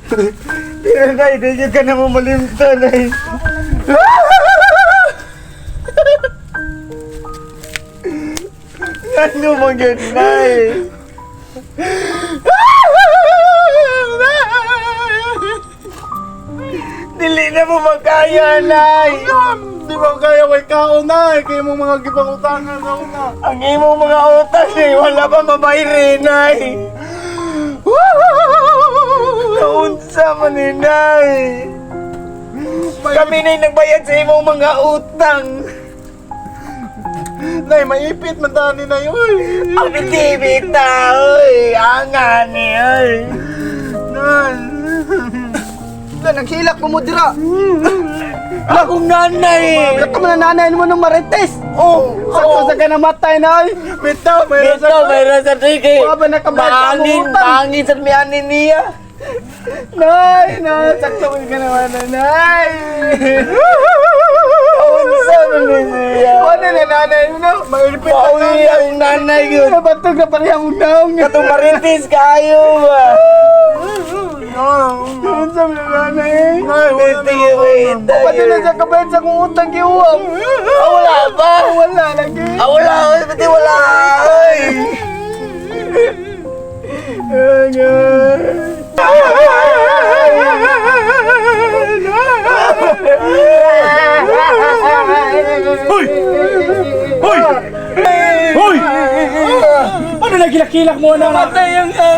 Pero nay, di ka na mamalimta, nay. Ano mo yun, nay? Dili na mo magkaya, nay. Di ba kaya may kaon na eh, kaya mong mga gipangutangan na una. Ang imong mga utang, nay, wala pa mabayri, nay. Naunsa man ni nay. Kami na'y nagbayad sa imong mga utang. Nay, maipit man tani na yun. Ang bitibita, oy. Angani, oy. Nay. Naghilak ko mo dira. Akong nanay. Ito man na nanay mo nung marites. Oh, Sakto sa ka namatay na ay. Bitaw, mayroon Ito, mayroon sa tiki. Wala ba nakabayad sa Bangin, utang? bangin sa miyanin niya. Nay, sakto ka naman na nay. Unsa man ni niya. Ano na nanay mo no? maipit na Pauwi ang nanay yun. Nabatog na parehang undaong. Katong maritis kayo ba? Ano sa mga nanay? Nay, wala na Wait, Pati na sa kabayad sa kong utang kiuwang. wala ba? Wala lagi. Wala, pati wala. Ay. Hoy! Hoy! Hoy! Ano na kilak-kilak mo na?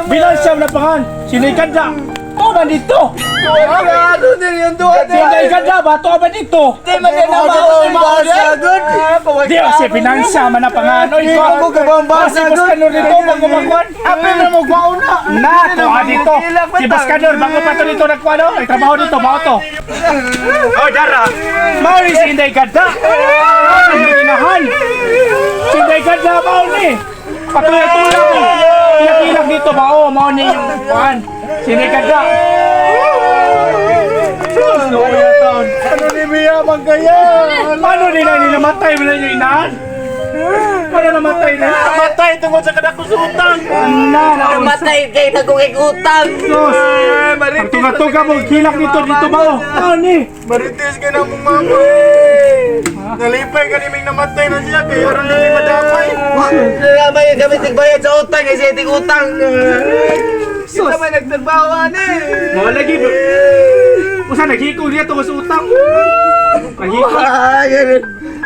Bilansyam na pangan. Sinikad na. To ba dito? Ano din yung duwa Sinikad na ba? To ba dito? Di man yan ang basagod. Di kasi pinansya man na pangan. Oy, ko ka ba ang Si Buskanor dito bago magkuhan. Apel na mo gwaw na. Na, to dito. Si Buskanor bago pa to dito nagkuhan. Ay, trabaho dito. Bao to. Oh, Dara. Mau ni si Inday Ganda. Ang inahan. Si Inday Ganda, mau ni. Patuloy-tuloy mo. Kilak-kilak dito, bao. Mau ni yung kuhan. Si Inday Ganda. Ano ni Mia magkaya? Paano nila nilamatay mo na yung inahan? Paano namatay na? Namatay tungkol sa kadakusutang. Namatay kay nagkukik utang. Sus! Pagtuga-tuga mo, kilak dito bao. Ano ni? Marites ka na mong mama. Nalipay ka niming namatay na siya kaya aron na may madamay. Naramay kami tigbayad sa utang kasi tig utang. Kita may nagtagbawan eh. Mga lagi ba? Usa naghikog niya tungkol sa utang. Naghikog.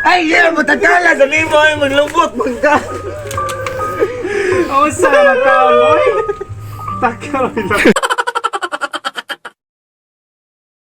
Ay, yan, matatala sa limo ay maglubot magka. Usa na taon, boy. Takaw lang.